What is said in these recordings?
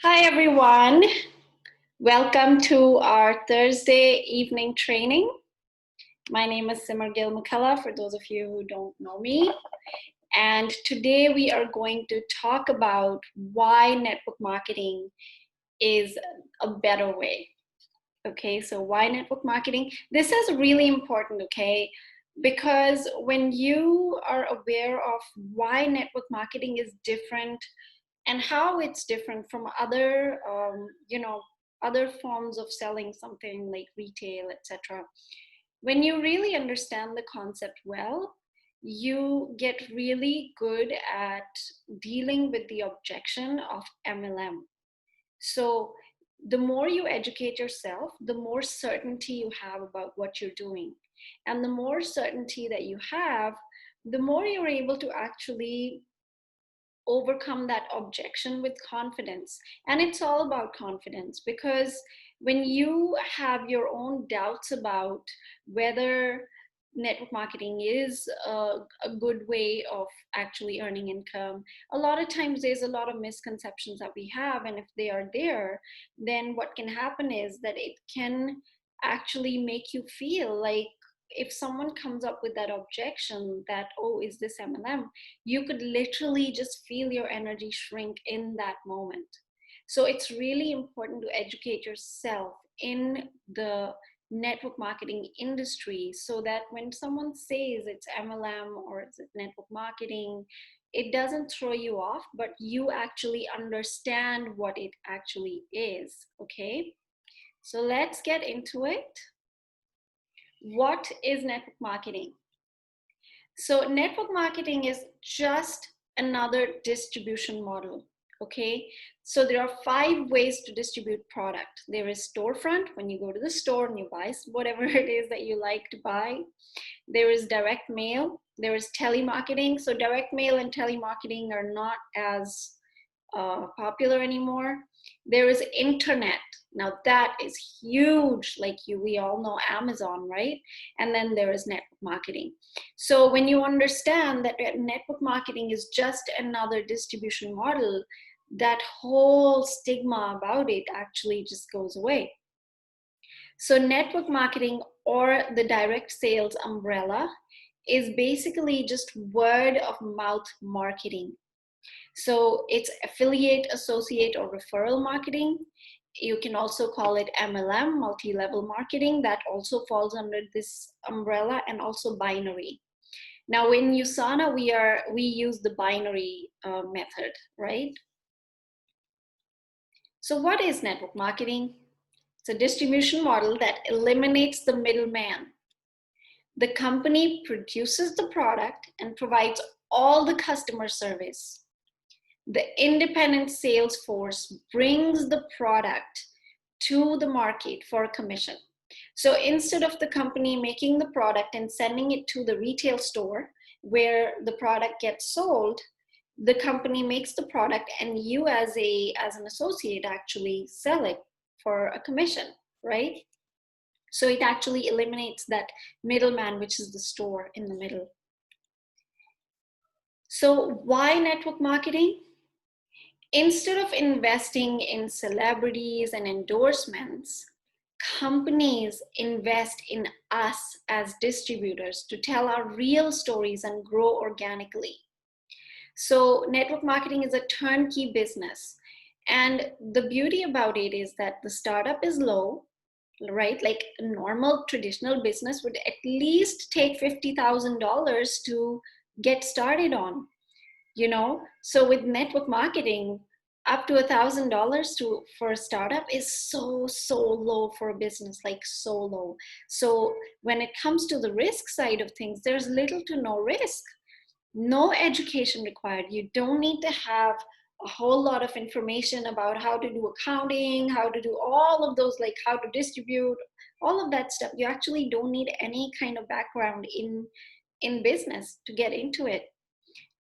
Hi, everyone. Welcome to our Thursday evening training. My name is Simar Gill McCullough, for those of you who don't know me. And today we are going to talk about why network marketing is a better way. Okay, so why network marketing? This is really important, okay? Because when you are aware of why network marketing is different and how it's different from other forms of selling something like retail, etc. When you really understand the concept well, you get really good at dealing with the objection of MLM. So the more you educate yourself, the more certainty you have about what you're doing. And the more certainty that you have, the more you're able to actually overcome that objection with confidence. And it's all about confidence, because when you have your own doubts about whether network marketing is a good way of actually earning income, a lot of times there's a lot of misconceptions that we have, and if they are there, then what can happen is that it can actually make you feel like, if someone comes up with that objection that, oh, is this MLM, you could literally just feel your energy shrink in that moment. So it's really important to educate yourself in the network marketing industry, so that when someone says it's MLM or it's network marketing, it doesn't throw you off, but you actually understand what it actually is. Okay, so let's get into it. What is network marketing? So network marketing is just another distribution model. Okay, so there are 5 ways to distribute product. There is storefront, when you go to the store and you buy whatever it is that you like to buy. There is direct mail. There is telemarketing. So direct mail and telemarketing are not as popular anymore. There is internet. Now that is huge. Like we all know Amazon, right? And then there is network marketing. So when you understand that network marketing is just another distribution model, that whole stigma about it actually just goes away. So network marketing, or the direct sales umbrella, is basically just word of mouth marketing. So it's affiliate, associate, or referral marketing. You can also call it MLM, multi-level marketing. That also falls under this umbrella, and also binary. Now in USANA, we use the binary method, right? So what is network marketing? It's a distribution model that eliminates the middleman. The company produces the product and provides all the customer service. The independent sales force brings the product to the market for a commission. So instead of the company making the product and sending it to the retail store where the product gets sold, the company makes the product, and you as an associate actually sell it for a commission, right? So it actually eliminates that middleman, which is the store in the middle. So why network marketing? Instead of investing in celebrities and endorsements, companies invest in us as distributors to tell our real stories and grow organically. So network marketing is a turnkey business. And the beauty about it is that the startup is low, right? Like a normal traditional business would at least take $50,000 to get started on, So with network marketing, up to $1,000 for a startup is so low for a business, like so low. So when it comes to the risk side of things, there's little to no risk. No education required. You don't need to have a whole lot of information about how to do accounting, how to do all of those, like how to distribute, all of that stuff. You actually don't need any kind of background in business to get into it.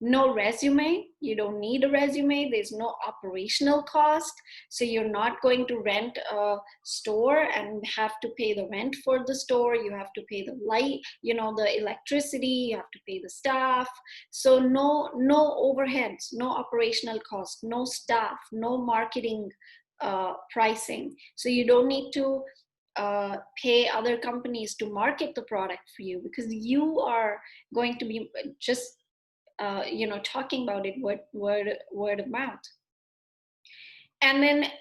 No resume. You don't need a resume. There's no operational cost. So you're not going to rent a store and have to pay the rent for the store. You have to pay the light, the electricity, you have to pay the staff. So no overheads, no operational cost, no staff, no marketing pricing. So you don't need to pay other companies to market the product for you, because you are going to be just talking about it word of mouth. And then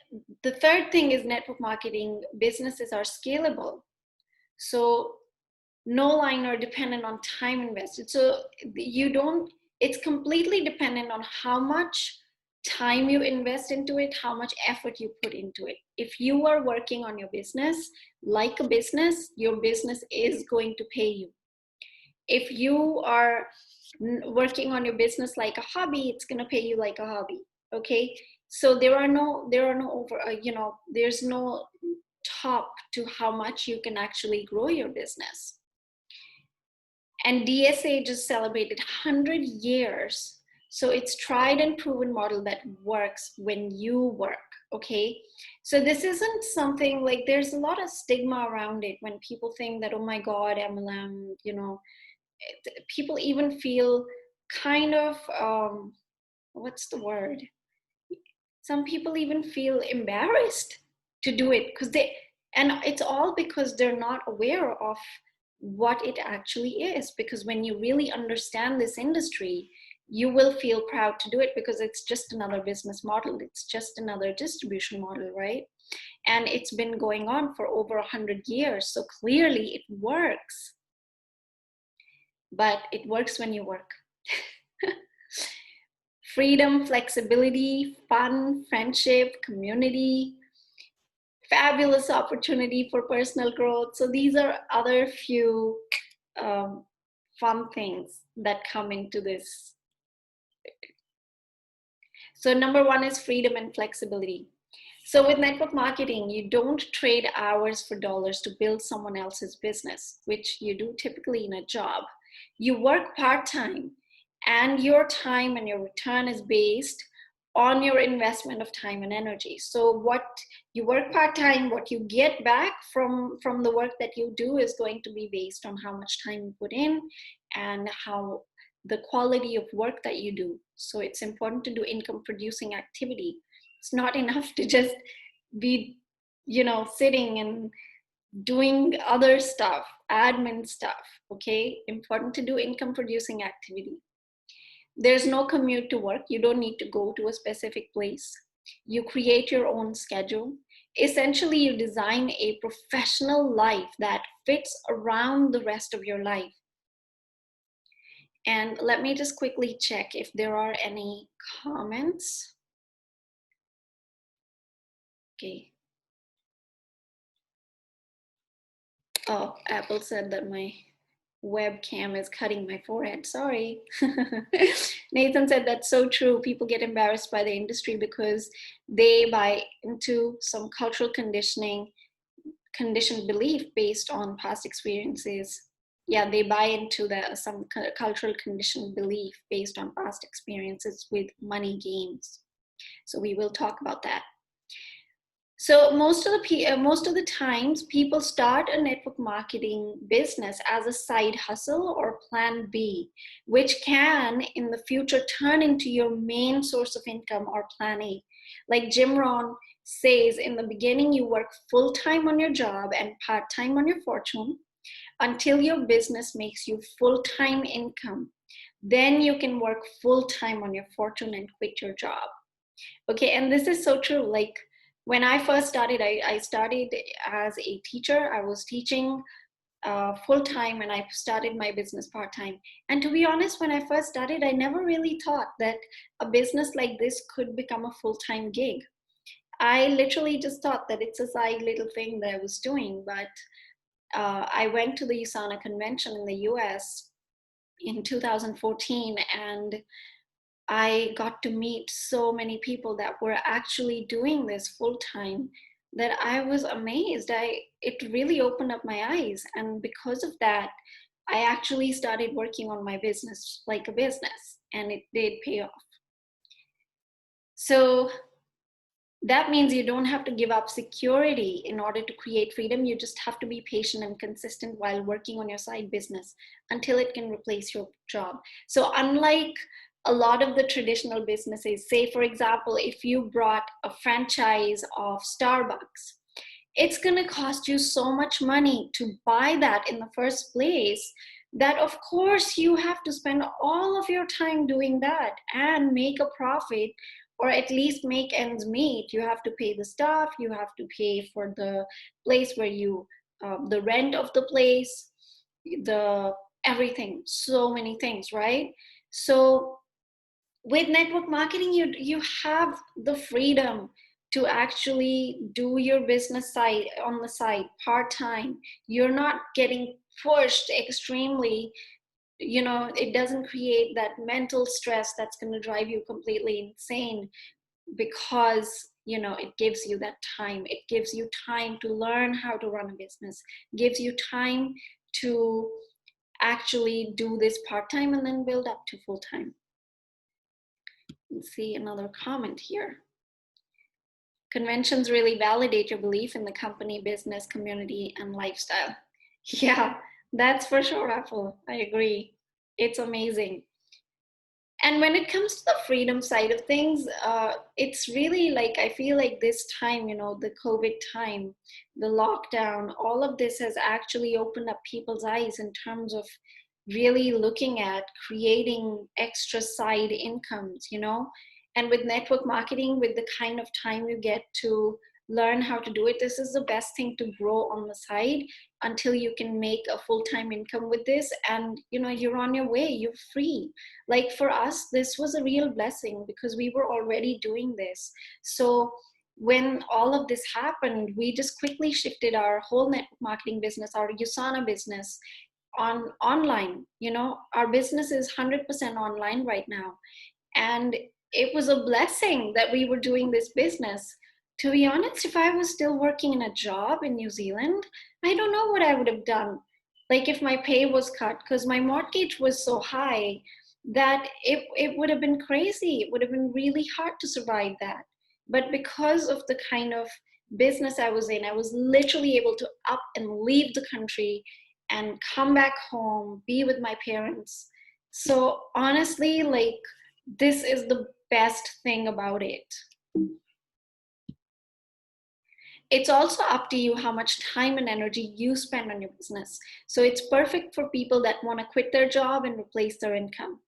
the third thing is network marketing businesses are scalable. So no line are dependent on time invested. So it's completely dependent on how much time you invest into it, how much effort you put into it. If you are working on your business like a business, your business is going to pay you. If you are working on your business like a hobby, it's going to pay you like a hobby. Okay, so there's no top to how much you can actually grow your business. And DSA just celebrated 100 years, so it's tried and proven model that works when you work. Okay, so this isn't something like, there's a lot of stigma around it when people think that, oh my god, MLM, people even feel kind of what's the word, some people even feel embarrassed to do it, and it's all because they're not aware of what it actually is. Because when you really understand this industry, you will feel proud to do it, because it's just another business model, it's just another distribution model, right? And it's been going on for over 100 years, so clearly it works. But it works when you work. Freedom, flexibility, fun, friendship, community, fabulous opportunity for personal growth. So these are other few fun things that come into this. So number one is freedom and flexibility. So with network marketing, you don't trade hours for dollars to build someone else's business, which you do typically in a job. You work part-time, and your time and your return is based on your investment of time and energy. So what you work part-time, what you get back from the work that you do is going to be based on how much time you put in and how the quality of work that you do. So it's important to do income producing activity. It's not enough to just be, sitting and doing other stuff, admin stuff. Okay, important to do income producing activity. There's no commute to work. You don't need to go to a specific place. You create your own schedule. Essentially, you design a professional life that fits around the rest of your life. And let me just quickly check if there are any comments. Okay. Oh, Apple said that my webcam is cutting my forehead. Sorry. Nathan said that's so true. People get embarrassed by the industry because they buy into some cultural conditioned belief based on past experiences. Yeah, they buy into some cultural conditioned belief based on past experiences with money games. So we will talk about that. So most of the times, people start a network marketing business as a side hustle or plan B, which can in the future turn into your main source of income or plan A. Like Jim Rohn says, in the beginning, you work full-time on your job and part-time on your fortune until your business makes you full-time income. Then you can work full-time on your fortune and quit your job. Okay, and this is so true. Like, when I first started, I started as a teacher. I was teaching full-time, and I started my business part-time. And to be honest, when I first started, I never really thought that a business like this could become a full-time gig. I literally just thought that it's a side little thing that I was doing. But I went to the USANA convention in the US in 2014, and I got to meet so many people that were actually doing this full time that I was amazed. It really opened up my eyes. And because of that, I actually started working on my business like a business, and it did pay off. So that means you don't have to give up security in order to create freedom. You just have to be patient and consistent while working on your side business until it can replace your job. So unlike a lot of the traditional businesses, say for example, if you brought a franchise of Starbucks, it's going to cost you so much money to buy that in the first place that of course you have to spend all of your time doing that and make a profit, or at least make ends meet. You have to pay the staff, you have to pay for the place where you the rent of the place, the everything, so many things, right? So with network marketing, you have the freedom to actually do your business side on the side part-time. You're not getting pushed extremely. It doesn't create that mental stress that's going to drive you completely insane, because it gives you that time. It gives you time to learn how to run a business, gives you time to actually do this part-time and then build up to full-time. Let's see another comment here. Conventions really validate your belief in the company, business, community, and lifestyle. Yeah, that's for sure, Apple. I agree. It's amazing. And when it comes to the freedom side of things, it's really like, I feel like this time, the COVID time, the lockdown, all of this has actually opened up people's eyes in terms of really looking at creating extra side incomes. And with network marketing, with the kind of time you get to learn how to do it, this is the best thing to grow on the side until you can make a full-time income with this. And you're on your way, you're free. Like for us, this was a real blessing because we were already doing this. So when all of this happened, we just quickly shifted our whole network marketing business, our Usana business, online. Our business is 100% online right now. And it was a blessing that we were doing this business. To be honest, if I was still working in a job in New Zealand, I don't know what I would have done. Like if my pay was cut, because my mortgage was so high that it would have been crazy. It would have been really hard to survive that. But because of the kind of business I was in, I was literally able to up and leave the country and come back home, be with my parents. So honestly, like, this is the best thing about it. It's also up to you how much time and energy you spend on your business. So it's perfect for people that want to quit their job and replace their income.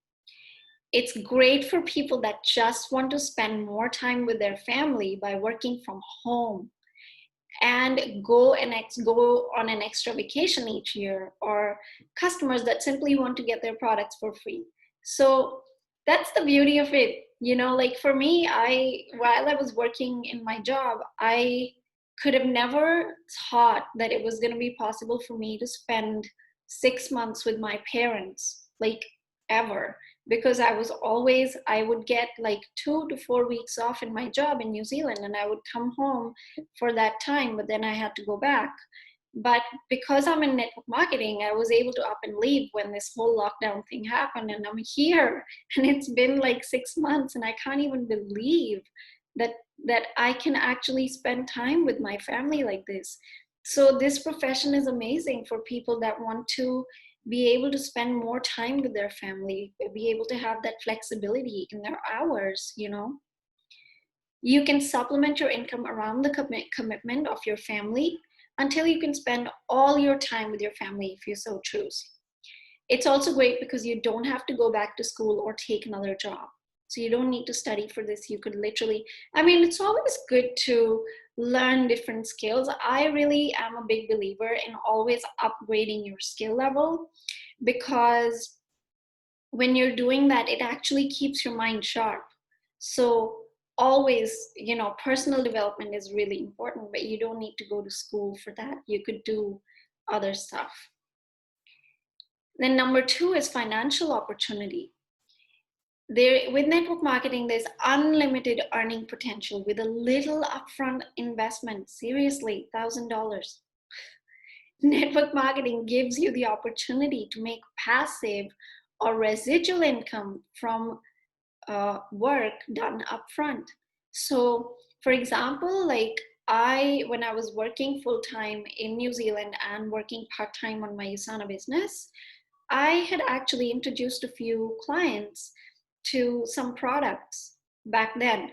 It's great for people that just want to spend more time with their family by working from home and go on an extra vacation each year, or customers that simply want to get their products for free. So that's the beauty of it. Like for me, while I was working in my job, I could have never thought that it was going to be possible for me to spend 6 months with my parents, like, ever. Because I would get like 2 to 4 weeks off in my job in New Zealand, and I would come home for that time, but then I had to go back. But because I'm in network marketing, I was able to up and leave when this whole lockdown thing happened, and I'm here. And it's been like 6 months, and I can't even believe that I can actually spend time with my family like this. So this profession is amazing for people that want to be able to spend more time with their family, be able to have that flexibility in their hours. You can supplement your income around the commitment of your family until you can spend all your time with your family if you so choose. It's also great because you don't have to go back to school or take another job. So you don't need to study for this. You could literally, it's always good to learn different skills. I really am a big believer in always upgrading your skill level, because when you're doing that, it actually keeps your mind sharp. So always, personal development is really important, but you don't need to go to school for that. You could do other stuff. Then number 2 is financial opportunity. With network marketing, there's unlimited earning potential with a little upfront investment. Seriously, $1,000. Network marketing gives you the opportunity to make passive or residual income from work done upfront. So, for example, like when I was working full time in New Zealand and working part time on my Usana business, I had actually introduced a few clients to some products back then.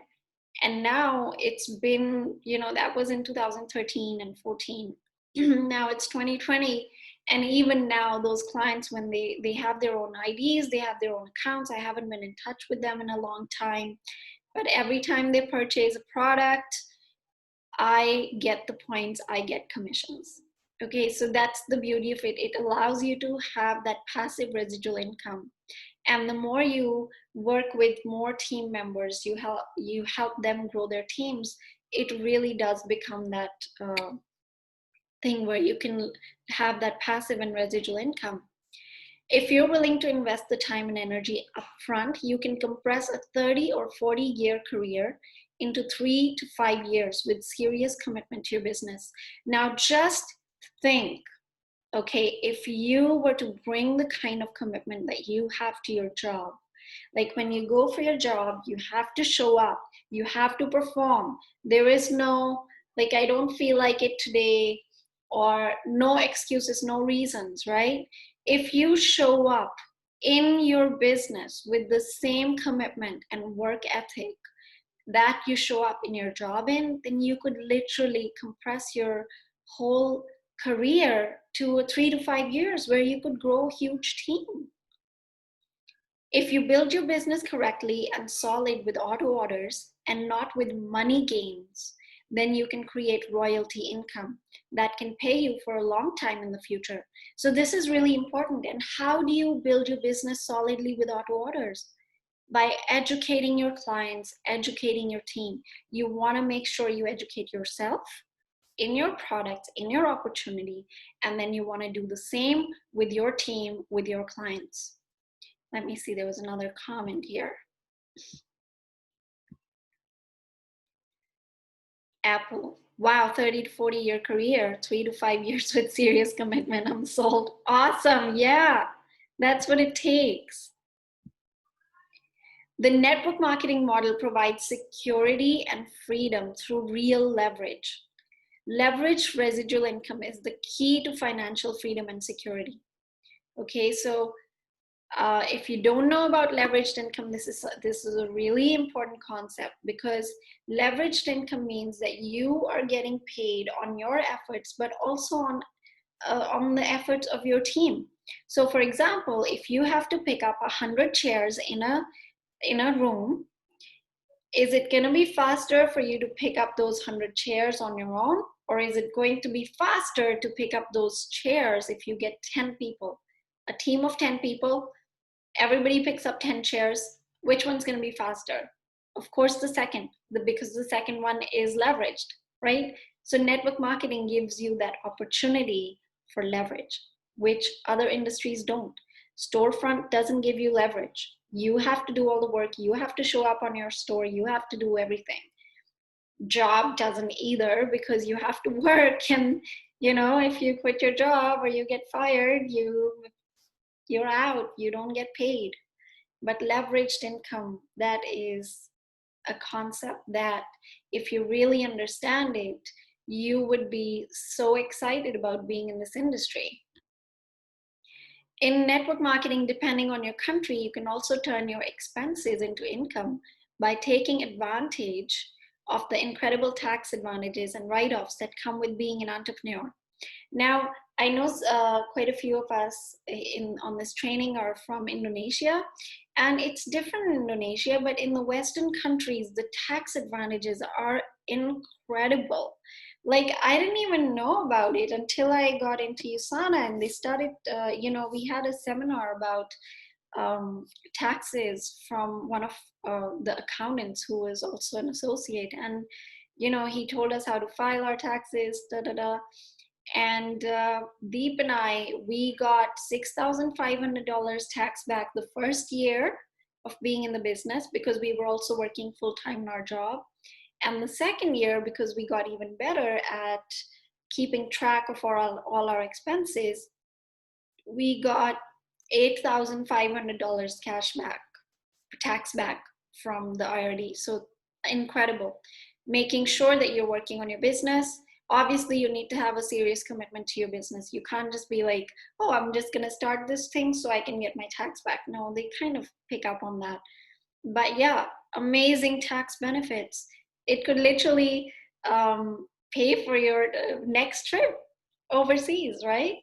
And now it's been, that was in 2013 and 14. Now it's 2020. And even now, those clients, when they have their own IDs, they have their own accounts. I haven't been in touch with them in a long time. But every time they purchase a product, I get the points, I get commissions. Okay, so that's the beauty of it. It allows you to have that passive residual income. And the more you work with more team members, you help them grow their teams, it really does become that thing where you can have that passive and residual income. If you're willing to invest the time and energy upfront, you can compress a 30 or 40-year career into 3 to 5 years with serious commitment to your business. Now, just think, okay, if you were to bring the kind of commitment that you have to your job, like when you go for your job, you have to show up, you have to perform. There is no, like, I don't feel like it today, or no excuses, no reasons, right? If you show up in your business with the same commitment and work ethic that you show up in your job in, then you could literally compress your whole career to 3 to 5 years where you could grow a huge team. If you build your business correctly and solid with auto orders and not with money gains, then you can create royalty income that can pay you for a long time in the future. So this is really important. And how do you build your business solidly with auto orders? By educating your clients, educating your team. You want to make sure you educate yourself in your product, in your opportunity, and then you want to do the same with your team, with your clients. Let me see, there was another comment here. Apple, wow, 30 to 40-year career, 3 to 5 years with serious commitment, I'm sold. Awesome, yeah, that's what it takes. The network marketing model provides security and freedom through real leverage. Leveraged residual income is the key to financial freedom and security. Okay, so if you don't know about leveraged income, this is a really important concept, because leveraged income means that you are getting paid on your efforts, but also on the efforts of your team. So, for example, if you have to pick up 100 chairs in a room, is it going to be faster for you to pick up those 100 chairs on your own? Or is it going to be faster to pick up those chairs if you get 10 people? A team of 10 people, everybody picks up 10 chairs. Which one's going to be faster? Of course, the second, because the second one is leveraged, right? So network marketing gives you that opportunity for leverage, which other industries don't. Storefront doesn't give you leverage. You have to do all the work. You have to show up on your store. You have to do everything. Job doesn't either, because you have to work. And, if you quit your job or you get fired, you're out. You don't get paid. But leveraged income, that is a concept that if you really understand it, you would be so excited about being in this industry. In network marketing, depending on your country, you can also turn your expenses into income by taking advantage of the incredible tax advantages and write-offs that come with being an entrepreneur. Now, I know quite a few of us on this training are from Indonesia, and it's different in Indonesia, but in the Western countries, the tax advantages are incredible. Like, I didn't even know about it until I got into USANA, and they started, we had a seminar about taxes from one of the accountants who was also an associate. And, he told us how to file our taxes, da da da. And Deep and I, we got $6,500 tax back the first year of being in the business, because we were also working full time in our job. And the second year, because we got even better at keeping track of all our expenses, we got $8,500 cash back, tax back from the IRD. So incredible. Making sure that you're working on your business. Obviously, you need to have a serious commitment to your business. You can't just be like, oh, I'm just going to start this thing so I can get my tax back. No, they kind of pick up on that. But yeah, amazing tax benefits. It could literally pay for your next trip overseas, right?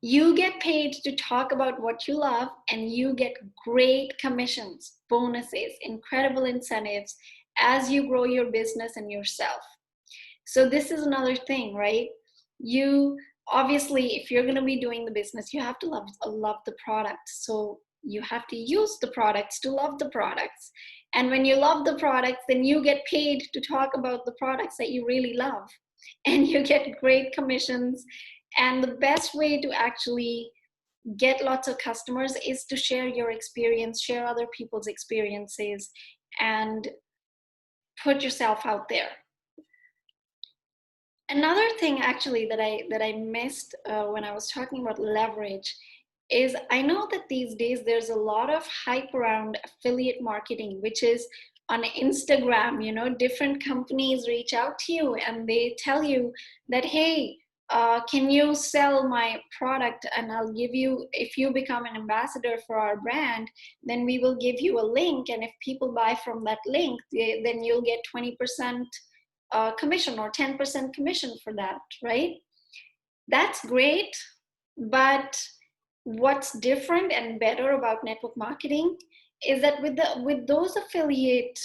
You get paid to talk about what you love, and you get great commissions, bonuses, incredible incentives as you grow your business and yourself. So this is another thing, right? You obviously, if you're going to be doing the business, you have to love the product. So you have to use the products to love the products. And when you love the products, then you get paid to talk about the products that you really love. And you get great commissions. And the best way to actually get lots of customers is to share your experience, share other people's experiences, and put yourself out there. Another thing actually that I missed when I was talking about leverage is, I know that these days there's a lot of hype around affiliate marketing, which is on Instagram. You know, different companies reach out to you and they tell you that, hey, can you sell my product, and I'll give you, if you become an ambassador for our brand, then we will give you a link, and if people buy from that link, then you'll get 20% commission or 10% commission for that, right? That's great, but what's different and better about network marketing is that with those affiliate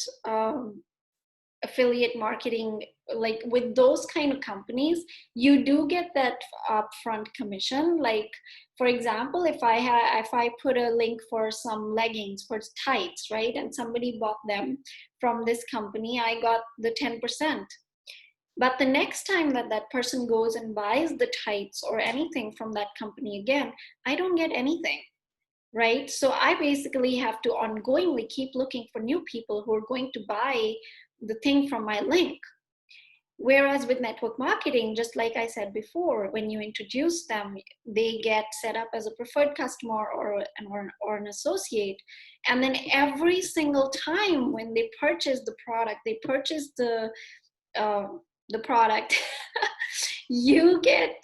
marketing, like with those kind of companies, you do get that upfront commission. Like, for example, if I put a link for some leggings, for tights, right, and somebody bought them from this company, I got the 10%. But the next time that that person goes and buys the tights or anything from that company again, I don't get anything, right? So I basically have to ongoingly keep looking for new people who are going to buy the thing from my link. Whereas with network marketing, just like I said before, when you introduce them, they get set up as a preferred customer or an associate. And then every single time when they purchase the product, they purchase the product, you get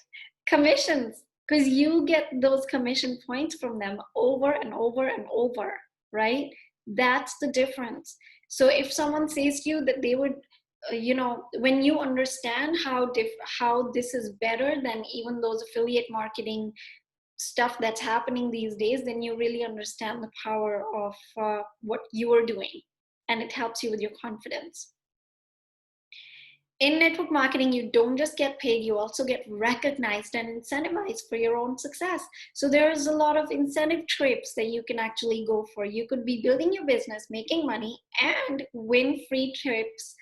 commissions, because you get those commission points from them over and over and over, right? That's the difference. So if someone says to you that they would, when you understand how this is better than even those affiliate marketing stuff that's happening these days, then you really understand the power of what you are doing, and it helps you with your confidence. In network marketing, you don't just get paid, you also get recognized and incentivized for your own success. So there's a lot of incentive trips that you can actually go for. You could be building your business, making money, and win free trips.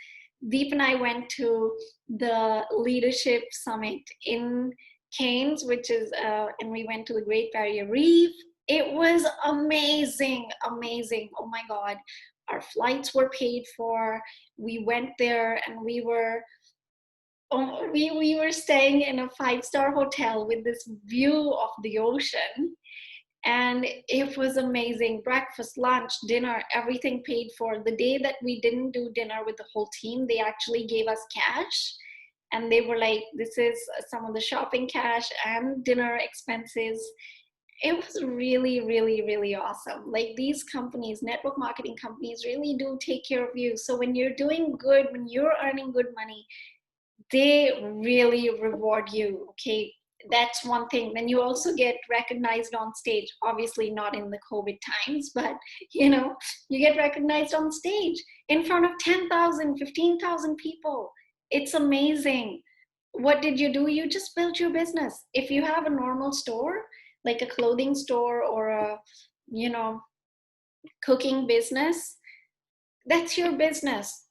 Deep and I went to the leadership summit in Cairns, and we went to the Great Barrier Reef. It was amazing, amazing. Oh my God. Our flights were paid for. We went there and we were staying in a 5-star hotel with this view of the ocean. And it was amazing. Breakfast, lunch, dinner, everything paid for. The day that we didn't do dinner with the whole team, they actually gave us cash. And they were like, this is some of the shopping cash and dinner expenses. It was really, really, really awesome. Like, these companies, network marketing companies, really do take care of you. So when you're doing good, when you're earning good money, they really reward you. Okay, that's one thing. Then you also get recognized on stage. Obviously not in the COVID times, but you get recognized on stage in front of 10,000, 15,000 people. It's amazing. What did you do? You just built your business. If you have a normal store, like a clothing store or a cooking business, that's your business.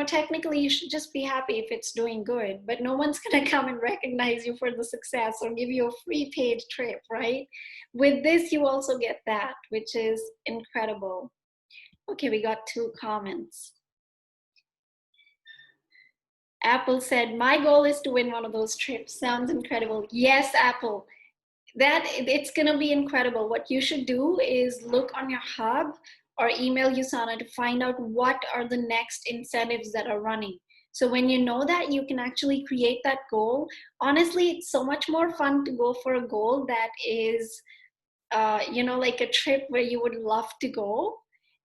Technically you should just be happy if it's doing good, but no one's going to come and recognize you for the success or give you a free paid trip, right? With this, you also get that, which is incredible. Okay, we got 2 comments. Apple said, my goal is to win one of those trips. Sounds incredible. Yes, Apple. That it's going to be incredible. What you should do is look on your hub or email USANA to find out what are the next incentives that are running. So when you know that, you can actually create that goal. Honestly, it's so much more fun to go for a goal that is, like a trip where you would love to go.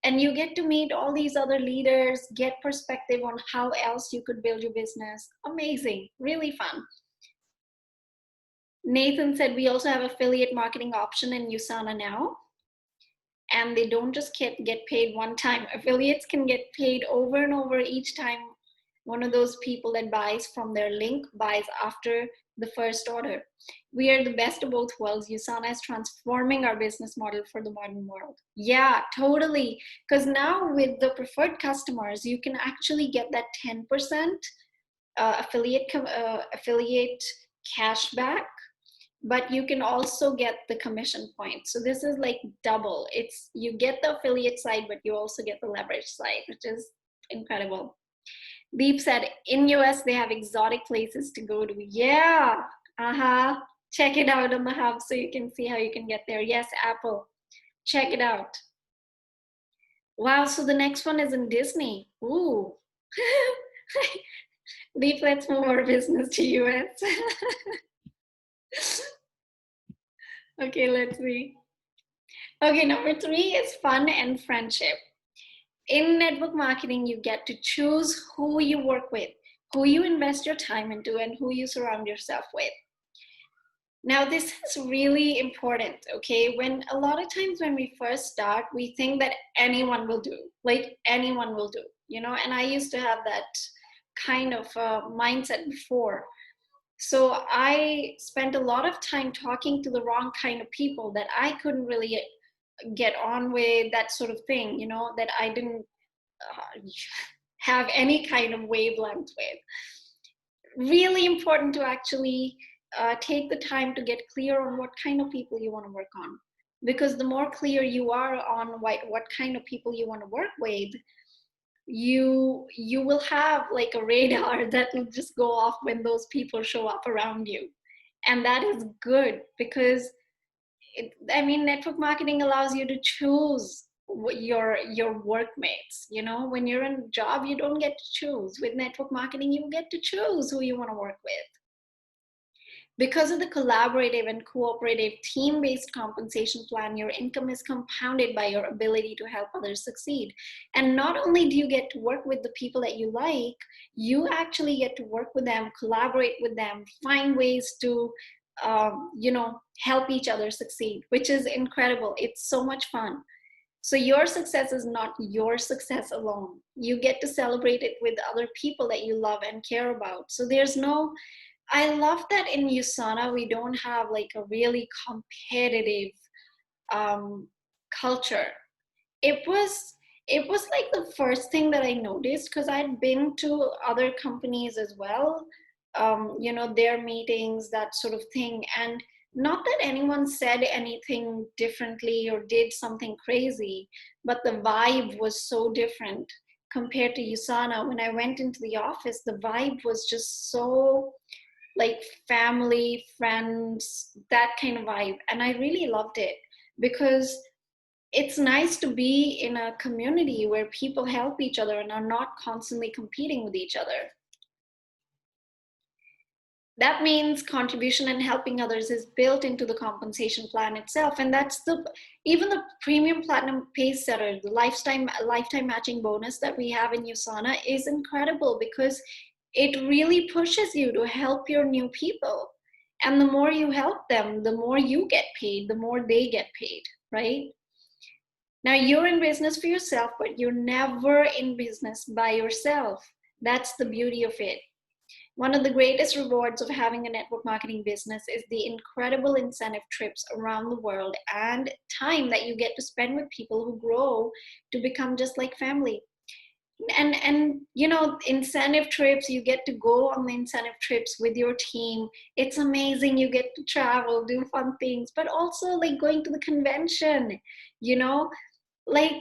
And you get to meet all these other leaders, get perspective on how else you could build your business. Amazing, really fun. Nathan said we also have affiliate marketing option in USANA now. And they don't just get paid one time. Affiliates can get paid over and over each time one of those people that buys from their link buys after the first order. We are the best of both worlds. USANA is transforming our business model for the modern world. Yeah, totally. Because now with the preferred customers, you can actually get that 10% affiliate cash back, but you can also get the commission points. So this is like double. It's you get the affiliate side, but you also get the leverage side, which is incredible. Deep said, in US, they have exotic places to go to. Yeah, check it out on the hub so you can see how you can get there. Yes, Apple, check it out. Wow, so the next one is in Disney. Ooh. Deep, let's move our business to US. Okay, let's see. Okay, number 3 is fun and friendship. In network marketing, you get to choose who you work with, who you invest your time into, and who you surround yourself with. Now, this is really important, okay? When a lot of times when we first start, we think that anyone will do, like anyone will do, and I used to have that kind of mindset before. So I spent a lot of time talking to the wrong kind of people that I couldn't really get on with, that sort of thing, that I didn't have any kind of wavelength with. Really important to actually take the time to get clear on what kind of people you want to work on. Because the more clear you are on what kind of people you want to work with, you will have like a radar that will just go off when those people show up around you. And that is good because network marketing allows you to choose your workmates. When you're in a job, you don't get to choose. With network marketing, you get to choose who you want to work with. Because of the collaborative and cooperative team-based compensation plan, your income is compounded by your ability to help others succeed. And not only do you get to work with the people that you like, you actually get to work with them, collaborate with them, find ways to help each other succeed, which is incredible. It's so much fun. So your success is not your success alone. You get to celebrate it with other people that you love and care about. So I love that in USANA, we don't have like a really competitive culture. It was like the first thing that I noticed, because I'd been to other companies as well, their meetings, that sort of thing. And not that anyone said anything differently or did something crazy, but the vibe was so different compared to USANA. When I went into the office, the vibe was just so like family, friends, that kind of vibe. And I really loved it because it's nice to be in a community where people help each other and are not constantly competing with each other. That means contribution and helping others is built into the compensation plan itself. And that's even the premium platinum pace setter, the lifetime matching bonus that we have in USANA is incredible because it really pushes you to help your new people. And the more you help them, the more you get paid, the more they get paid, right? Now you're in business for yourself, but you're never in business by yourself. That's the beauty of it. One of the greatest rewards of having a network marketing business is the incredible incentive trips around the world and time that you get to spend with people who grow to become just like family. And incentive trips, you get to go on the incentive trips with your team. It's amazing. You get to travel, do fun things, but also like going to the convention, like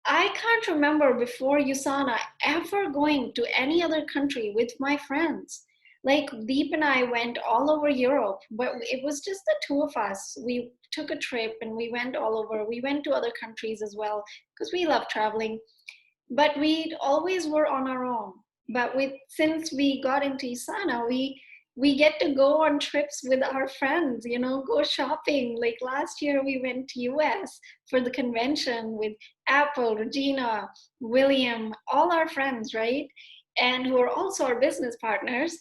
I can't remember before USANA ever going to any other country with my friends. Like Deep and I went all over Europe, but it was just the two of us. We took a trip and we went all over. We went to other countries as well because we love traveling, but we always were on our own. But with since we got into Isana, we get to go on trips with our friends, you know, go shopping. Like last year we went to US for the convention with Apple, Regina, William, all our friends, right? And who are also our business partners.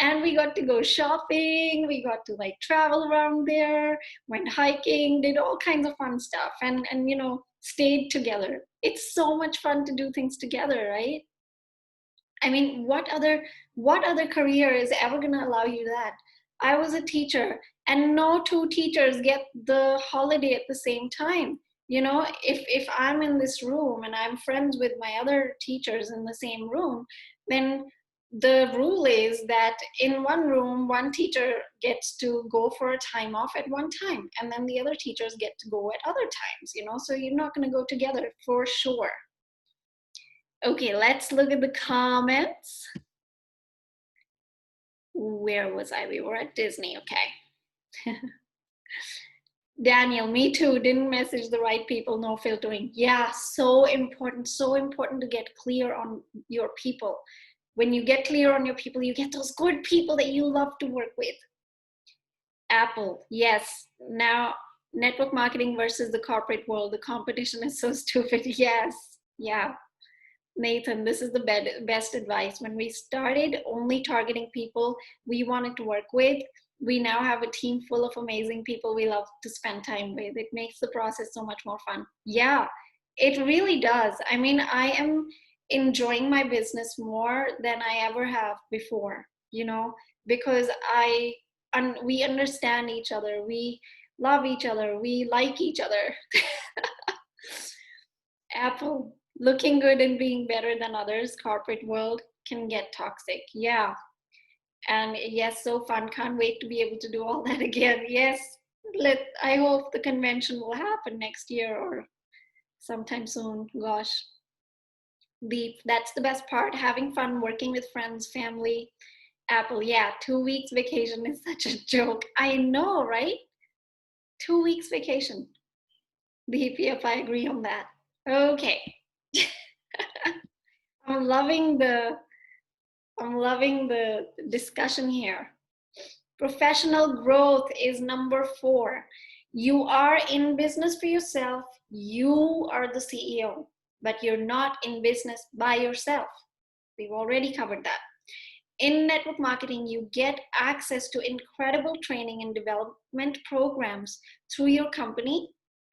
And we got to go shopping, we got to like travel around there, went hiking, did all kinds of fun stuff, and you know, stayed together. It's so much fun to do things together, right? I mean, what other career is ever going to allow you that? I was a teacher, and no two teachers get the holiday at the same time. You know, if I'm in this room and I'm friends with my other teachers in the same room, then the rule is that in one room, one teacher gets to go for a time off at one time, and then the other teachers get to go at other times, you know, so you're not going to go together for sure. Okay, let's look at the comments. Where was I? We were at Disney. Okay. Daniel, me too. Didn't message the right people. No filtering. Yeah, so important. So important to get clear on your people. When you get clear on your people, you get those good people that you love to work with. Apple, yes. Now, network marketing versus the corporate world. The competition is so stupid. Yes. Yeah. Nathan, this is the best advice. When we started only targeting people we wanted to work with, we now have a team full of amazing people we love to spend time with. It makes the process so much more fun. Yeah, it really does. I mean, I am enjoying my business more than I ever have before, you know, because we understand each other, we love each other, we like each other. Apple, looking good and being better than others, corporate world can get toxic. Yeah. And yes, so fun. Can't wait to be able to do all that again. Yes. I hope the convention will happen next year or sometime soon. Gosh. That's the best part. Having fun working with friends, family. Apple, yeah, 2 weeks vacation is such a joke. I know, right? 2 weeks vacation. If I agree on that. Okay. I'm loving the I'm loving the discussion here. Professional growth is number 4. You are in business for yourself. You are the CEO, but you're not in business by yourself. We've already covered that. In network marketing, you get access to incredible training and development programs through your company,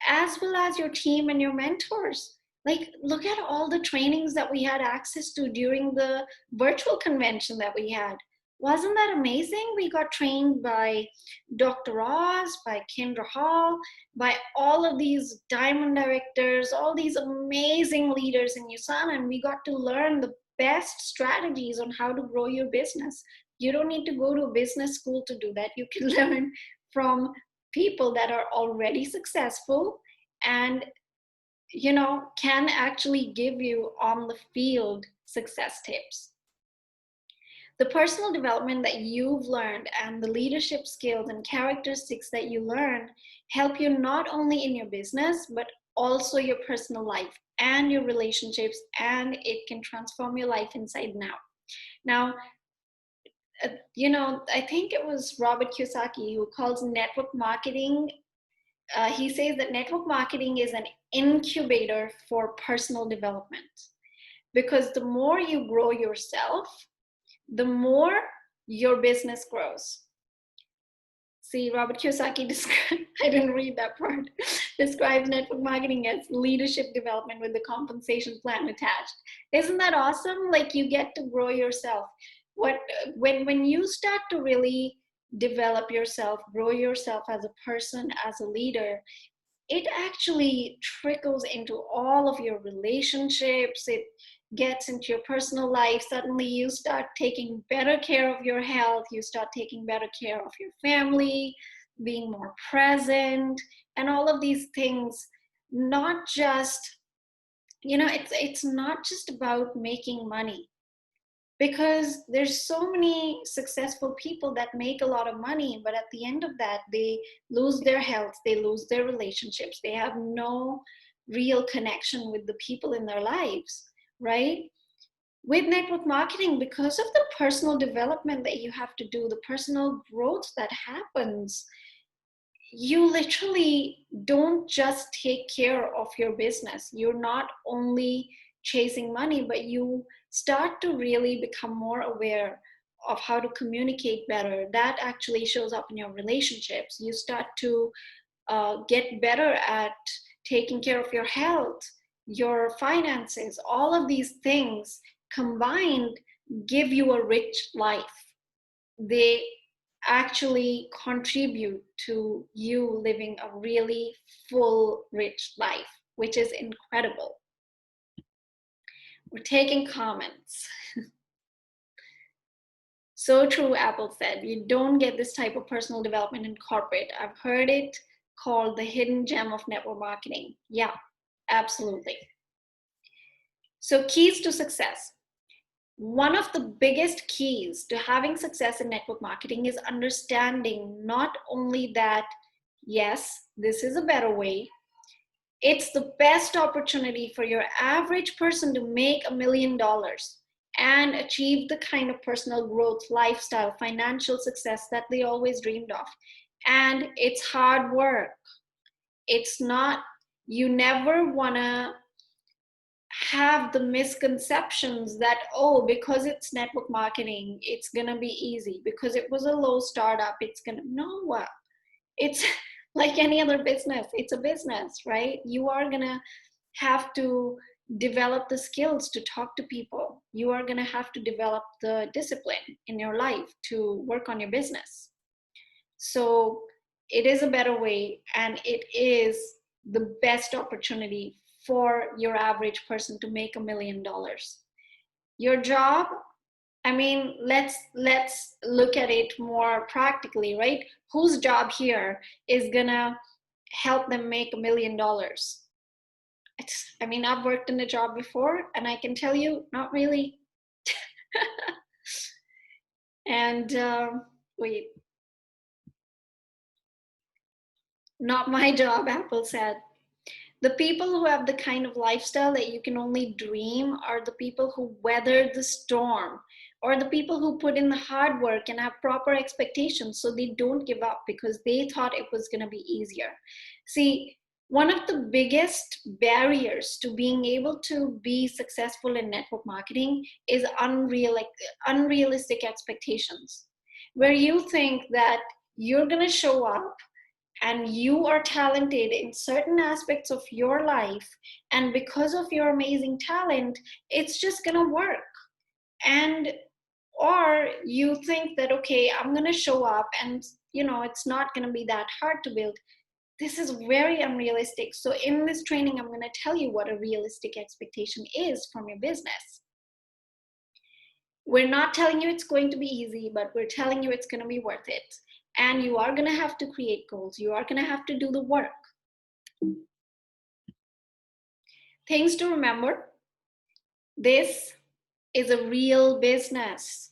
as well as your team and your mentors. Like, look at all the trainings that we had access to during the virtual convention that we had. Wasn't that amazing? We got trained by Dr. Oz, by Kendra Hall, by all of these diamond directors, all these amazing leaders in USANA, and we got to learn the best strategies on how to grow your business. You don't need to go to a business school to do that. You can learn from people that are already successful and, you know, can actually give you on the field success tips. The personal development that you've learned and the leadership skills and characteristics that you learn help you not only in your business, but also your personal life and your relationships, and it can transform your life inside and out. Now, you know, I think it was Robert Kiyosaki who calls network marketing, he says that network marketing is an incubator for personal development, because the more you grow yourself, the more your business grows. See, Robert Kiyosaki I didn't read that part, describes network marketing as leadership development with the compensation plan attached. Isn't that awesome? Like, you get to grow yourself. When you start to really develop yourself, grow yourself as a person, as a leader, it actually trickles into all of your relationships. It gets into your personal life. Suddenly you start taking better care of your health. You start taking better care of your family, being more present, and all of these things, not just it's not just about making money, because there's so many successful people that make a lot of money, but at the end of that, they lose their health, they lose their relationships, they have no real connection with the people in their lives, right? With network marketing, because of the personal development that you have to do, the personal growth that happens, you literally don't just take care of your business. You're not only chasing money, but you start to really become more aware of how to communicate better. That actually shows up in your relationships. You start to get better at taking care of your health, your finances. All of these things combined give you a rich life. They actually contribute to you living a really full, rich life, which is incredible. We're taking comments. So true, Apple said. You don't get this type of personal development in corporate. I've heard it called the hidden gem of network marketing. Yeah, absolutely. So, keys to success. One of the biggest keys to having success in network marketing is understanding not only that, yes, this is a better way, it's the best opportunity for your average person to make $1 million and achieve the kind of personal growth, lifestyle, financial success that they always dreamed of. And it's hard work. It's not, you never want to have the misconceptions that, oh, because it's network marketing, it's going to be easy. Because it was a low startup, it's going to, no, it's like any other business. It's a business, right? You are going to have to develop the skills to talk to people. You are going to have to develop the discipline in your life to work on your business. So it is a better way, and it is the best opportunity for your average person to make $1 million. Your job, I mean, let's look at it more practically, right? Whose job here is gonna help them make $1 million? I mean, I've worked in a job before, and I can tell you, not really. And wait, not my job, Apple said. The people who have the kind of lifestyle that you can only dream are the people who weather the storm, or the people who put in the hard work and have proper expectations so they don't give up because they thought it was going to be easier. See, one of the biggest barriers to being able to be successful in network marketing is unrealistic expectations, where you think that you're going to show up and you are talented in certain aspects of your life, and because of your amazing talent, it's just going to work. And or you think that, okay, I'm going to show up and it's not going to be that hard to build. This is very unrealistic. So in this training, I'm going to tell you what a realistic expectation is from your business. We're not telling you it's going to be easy, but we're telling you it's going to be worth it. And you are going to have to create goals. You are going to have to do the work. Things to remember: this is a real business,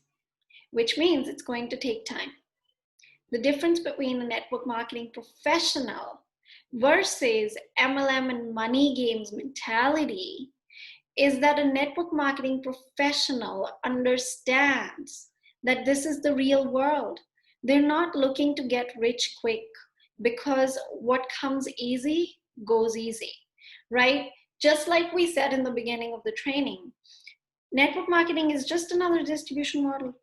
which means it's going to take time. The difference between a network marketing professional versus MLM and money games mentality is that a network marketing professional understands that this is the real world. They're not looking to get rich quick, because what comes easy goes easy, right? Just like we said in the beginning of the training, network marketing is just another distribution model.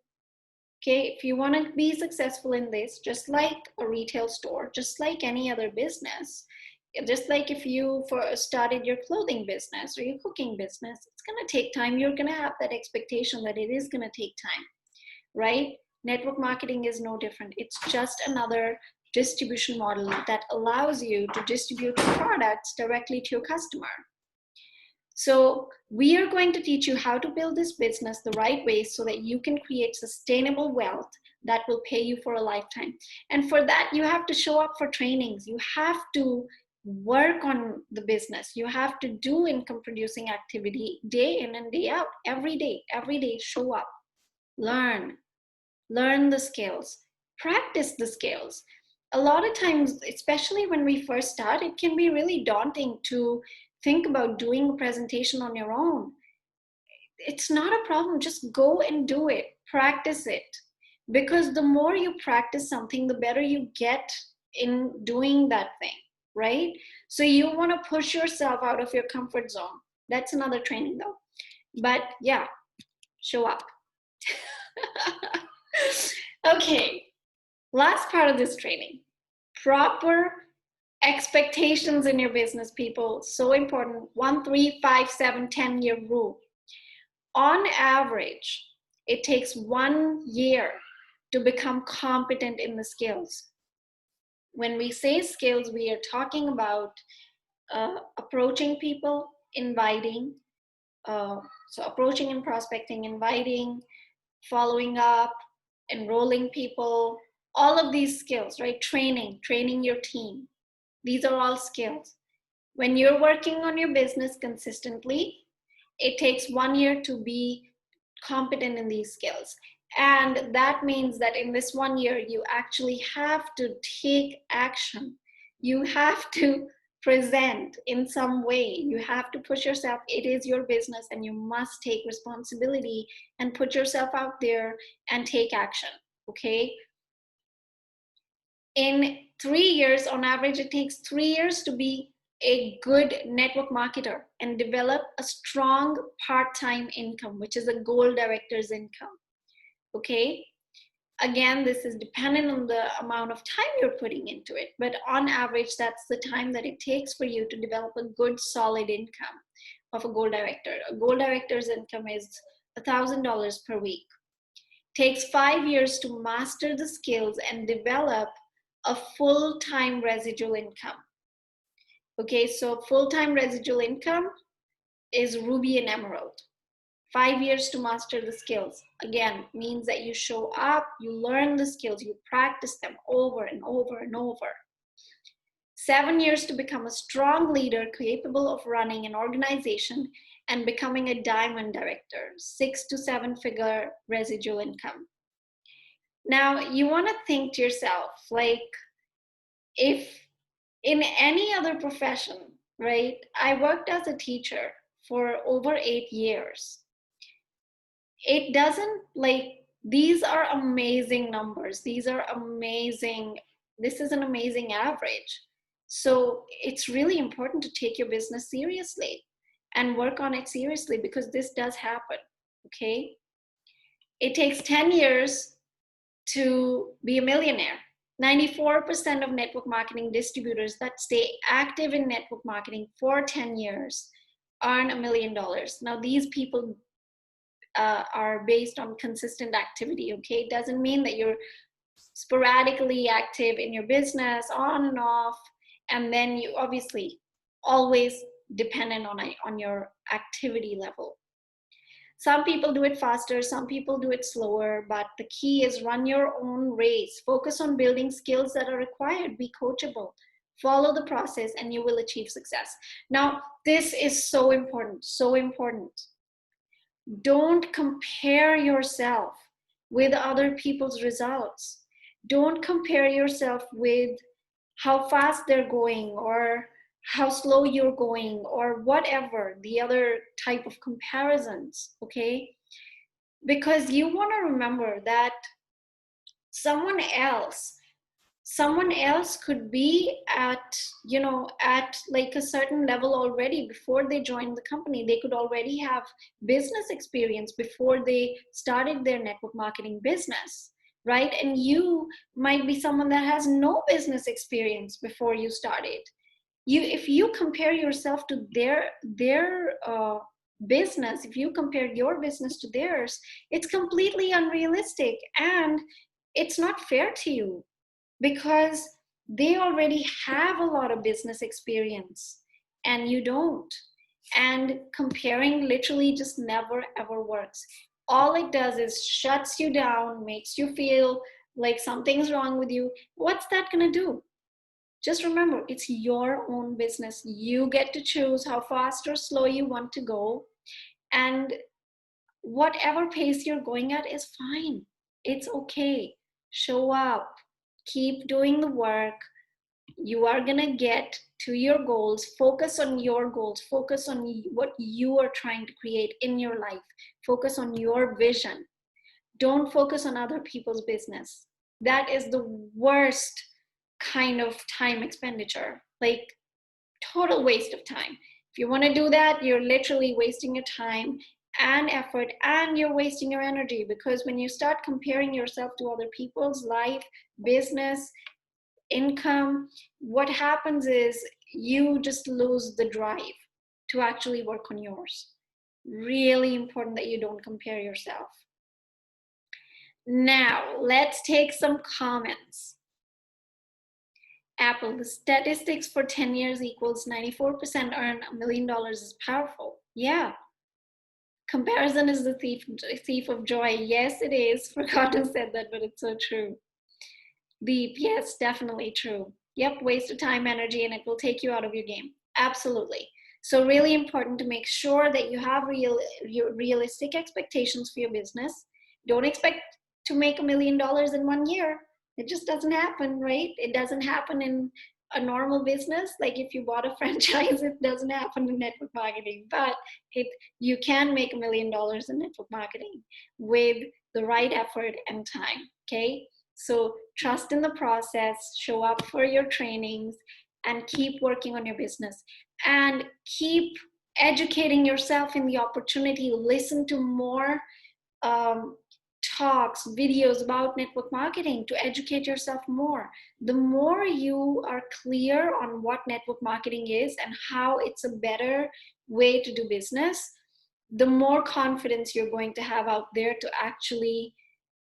Okay, if you want to be successful in this, just like a retail store, just like any other business, just like if you started your clothing business or your cooking business, it's going to take time. You're going to have that expectation that it is going to take time, right? Network marketing is no different. It's just another distribution model that allows you to distribute your products directly to your customer. So we are going to teach you how to build this business the right way so that you can create sustainable wealth that will pay you for a lifetime. And for that, you have to show up for trainings. You have to work on the business. You have to do income producing activity day in and day out, every day, show up, learn the skills, practice the skills. A lot of times, especially when we first start, it can be really daunting to think about doing a presentation on your own. It's not a problem. Just go and do it, practice it. Because the more you practice something, the better you get in doing that thing, right? So you want to push yourself out of your comfort zone. That's another training though. But yeah, show up. Okay, last part of this training, proper expectations in your business, people. So important. 1, 3, 5, 7, 10-year rule. On average, it takes 1 year to become competent in the skills. When we say skills, we are talking about approaching people, inviting, so approaching and prospecting, inviting, following up, enrolling people, all of these skills, right? Training your team. These are all skills. When you're working on your business consistently, it takes 1 year to be competent in these skills. And that means that in this 1 year, you actually have to take action. You have to present in some way. You have to push yourself. It is your business and you must take responsibility and put yourself out there and take action, okay? In 3 years, on average, it takes 3 years to be a good network marketer and develop a strong part-time income, which is a goal director's income, okay? Again, this is dependent on the amount of time you're putting into it, but on average, that's the time that it takes for you to develop a good, solid income of a goal director. A goal director's income is $1,000 per week. Takes 5 years to master the skills and develop a full-time residual income. Okay, so full-time residual income is Ruby and Emerald. 5 years to master the skills. Again, means that you show up, you learn the skills, you practice them over and over and over. 7 years to become a strong leader capable of running an organization and becoming a diamond director. 6 to 7 figure residual income. Now, you want to think to yourself, like, if in any other profession, right? I worked as a teacher for over 8 years. It doesn't, like, these are amazing numbers. These are amazing. This is an amazing average. So it's really important to take your business seriously and work on it seriously, because this does happen, okay? It takes 10 years to be a millionaire. 94% of network marketing distributors that stay active in network marketing for 10 years earn $1 million. Now, these people are based on consistent activity, okay? It doesn't mean that you're sporadically active in your business, on and off, and then you obviously always dependent on your activity level. Some people do it faster, some people do it slower, but the key is run your own race. Focus on building skills that are required. Be coachable. Follow the process and you will achieve success. Now, this is so important, so important. Don't compare yourself with other people's results. Don't compare yourself with how fast they're going or how slow you're going or whatever the other type of comparisons, okay? Because you want to remember that someone else could be at, you know, at like a certain level already before they joined the company. They could already have business experience before they started their network marketing business, right? And you might be someone that has no business experience before you started. If you compare yourself to their business, if you compare your business to theirs, it's completely unrealistic and it's not fair to you, because they already have a lot of business experience and you don't. And comparing literally just never ever works. All it does is shuts you down, makes you feel like something's wrong with you. What's that going to do? Just remember, it's your own business. You get to choose how fast or slow you want to go. And whatever pace you're going at is fine. It's okay. Show up, keep doing the work. You are going to get to your goals. Focus on your goals. Focus on what you are trying to create in your life. Focus on your vision. Don't focus on other people's business. That is the worst kind of time expenditure, like total waste of time. If you want to do that, you're literally wasting your time and effort, and you're wasting your energy, because when you start comparing yourself to other people's life, business, income, what happens is you just lose the drive to actually work on yours. Really important that you don't compare yourself. Now, let's take some comments. Apple, the statistics for 10 years equals 94% earn $1 million is powerful. Yeah. Comparison is the thief of joy. Yes, it is. Forgot to say that, but it's so true. Yes, definitely true. Yep, waste of time, energy, and it will take you out of your game. Absolutely. So really important to make sure that you have realistic expectations for your business. Don't expect to make $1 million in 1 year. It just doesn't happen, right? It doesn't happen in a normal business. Like if you bought a franchise, it doesn't happen in network marketing, but you can make $1 million in network marketing with the right effort and time, okay? So trust in the process, show up for your trainings, and keep working on your business. And keep educating yourself in the opportunity. Listen to more talks, videos about network marketing to educate yourself more. The more you are clear on what network marketing is and how it's a better way to do business, the more confidence you're going to have out there to actually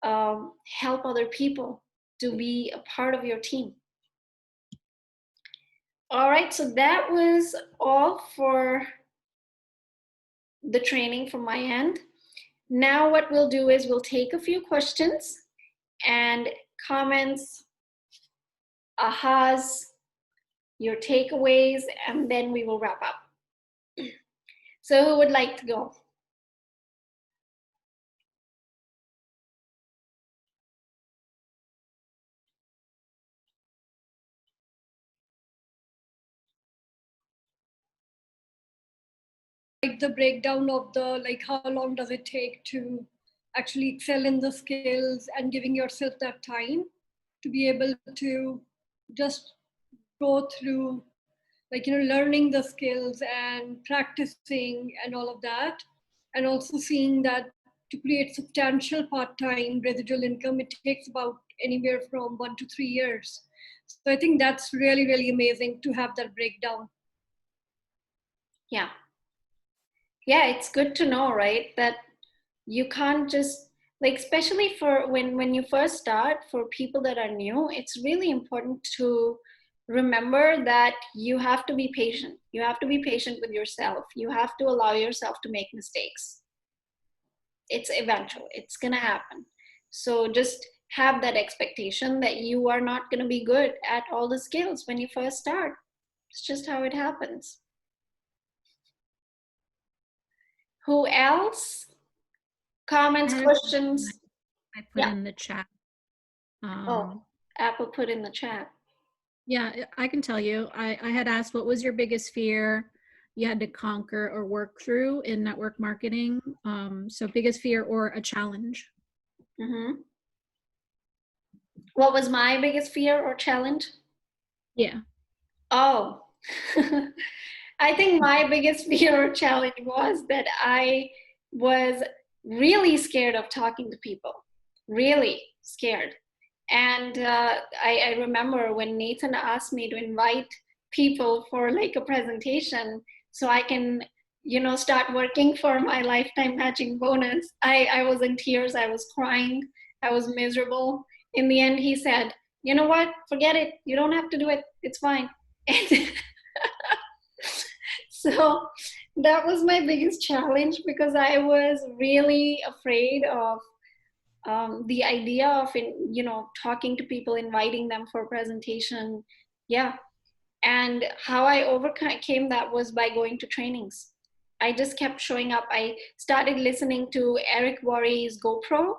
help other people to be a part of your team. All right, so that was all for the training from my end. Now what we'll do is we'll take a few questions and comments, ahas, your takeaways, and then we will wrap up. So who would like to go? Like the breakdown of the, like how long does it take to actually excel in the skills, and giving yourself that time to be able to just go through, like, learning the skills and practicing and all of that, and also seeing that to create substantial part-time residual income, it takes about anywhere from 1 to 3 years. So I think that's really, really amazing to have that breakdown. Yeah. Yeah, it's good to know, right? That you can't just, like, especially for when you first start, for people that are new, it's really important to remember that you have to be patient. You have to be patient with yourself. You have to allow yourself to make mistakes. It's eventual, it's gonna happen. So just have that expectation that you are not gonna be good at all the skills when you first start. It's just how it happens. Who else? Comments, questions? I put in the chat. Oh, Apple put in the chat. Yeah, I can tell you. I had asked, what was your biggest fear you had to conquer or work through in network marketing? So biggest fear or a challenge. Mm-hmm. What was my biggest fear or challenge? Yeah. Oh, I think my biggest fear or challenge was that I was really scared of talking to people, really scared. And I remember when Nathan asked me to invite people for like a presentation so I can, start working for my lifetime matching bonus. I was in tears, I was crying, I was miserable. In the end, he said, you know what, forget it. You don't have to do it. It's fine. So that was my biggest challenge, because I was really afraid of the idea of talking to people, inviting them for a presentation, Yeah. And how I overcame that was by going to trainings. I just kept showing up. I started listening to Eric Worre's GoPro.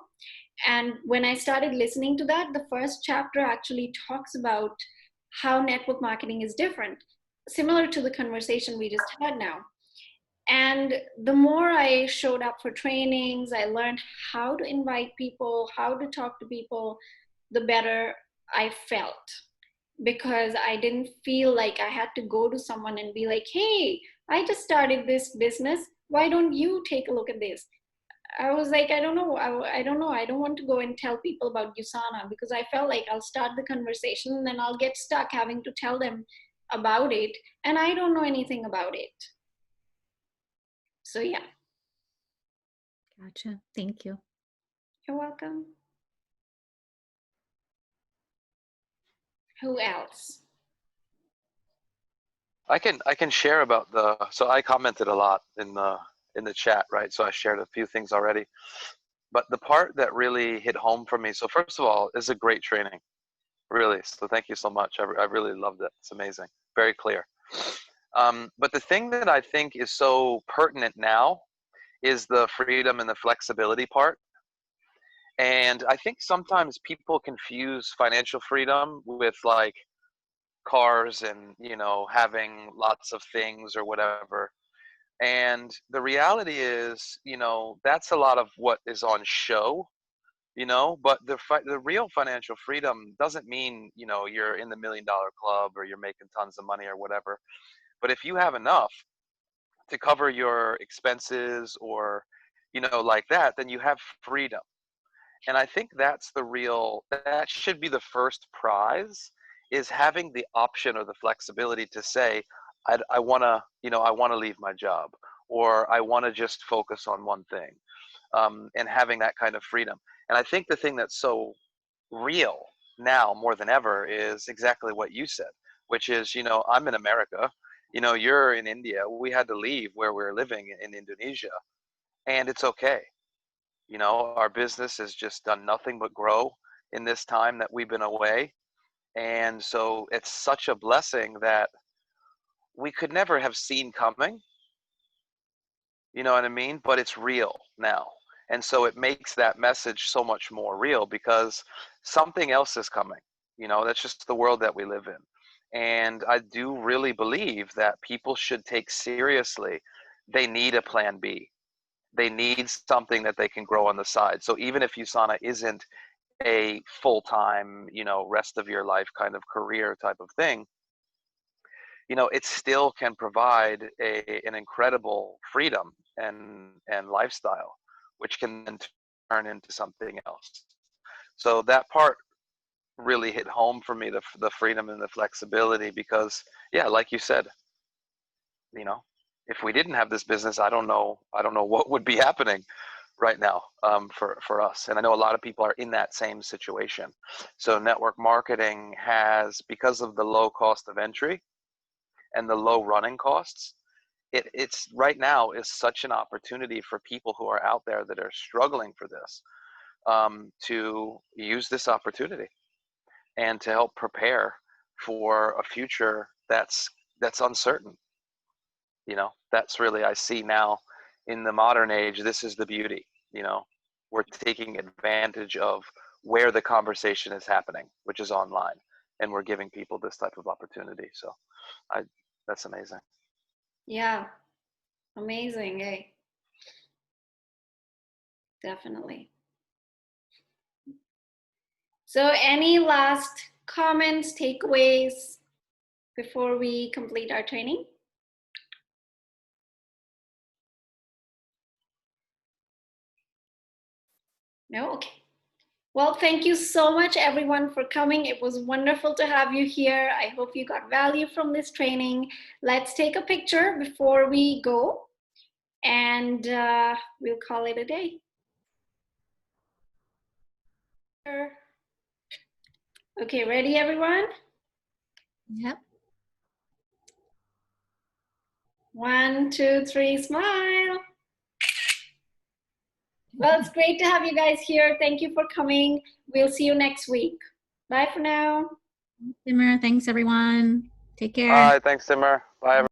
And when I started listening to that, the first chapter actually talks about how network marketing is different, similar to the conversation we just had now. And the more I showed up for trainings, I learned how to invite people, how to talk to people, the better I felt, because I didn't feel like I had to go to someone and be like, hey, I just started this business. Why don't you take a look at this? I was like, I don't know. I don't know. I don't want to go and tell people about Usana, because I felt like I'll start the conversation and then I'll get stuck having to tell them about it. And I don't know anything about it. So yeah. Gotcha. Thank you. You're welcome. Who else? I can share about so I commented a lot in the chat, right? So I shared a few things already. But the part that really hit home for me, so first of all, it's a great training, really. So thank you so much. I really loved it. It's amazing. Very clear. But the thing that I think is so pertinent now is the freedom and the flexibility part. And I think sometimes people confuse financial freedom with like cars and, having lots of things or whatever. And the reality is, that's a lot of what is on show, but the real financial freedom doesn't mean, you're in the $1 million club or you're making tons of money or whatever. But if you have enough to cover your expenses or, like that, then you have freedom. And I think that should be the first prize, is having the option or the flexibility to say, I want to, I want to leave my job, or I want to just focus on one thing, and having that kind of freedom. And I think the thing that's so real now more than ever is exactly what you said, which is, I'm in America, you're in India. We had to leave where we're living in Indonesia, and it's okay. Our business has just done nothing but grow in this time that we've been away. And so it's such a blessing that we could never have seen coming. You know what I mean? But it's real now. And so it makes that message so much more real, because something else is coming. That's just the world that we live in. And I do really believe that people should take seriously, they need a plan B. They need something that they can grow on the side. So even if Usana isn't a full-time, rest of your life kind of career type of thing, it still can provide an incredible freedom and lifestyle, which can then turn into something else. So that part really hit home for me, the freedom and the flexibility, because yeah, like you said, if we didn't have this business, I don't know what would be happening right now, for us. And I know a lot of people are in that same situation. So network marketing has, because of the low cost of entry and the low running costs, it's right now is such an opportunity for people who are out there that are struggling for this, to use this opportunity and to help prepare for a future that's uncertain. That's really, I see now in the modern age, this is the beauty. We're taking advantage of where the conversation is happening, which is online, and we're giving people this type of opportunity. So that's amazing. Yeah, amazing, eh? Definitely. So any last comments, takeaways before we complete our training? No? Okay. Well, thank you so much, everyone, for coming. It was wonderful to have you here. I hope you got value from this training. Let's take a picture before we go, and we'll call it a day. Okay, ready, everyone? Yep. 1, 2, 3, smile. Well, it's great to have you guys here. Thank you for coming. We'll see you next week. Bye for now. Simar. Thanks, everyone. Take care. All right, thanks, Simmer. Bye, everyone.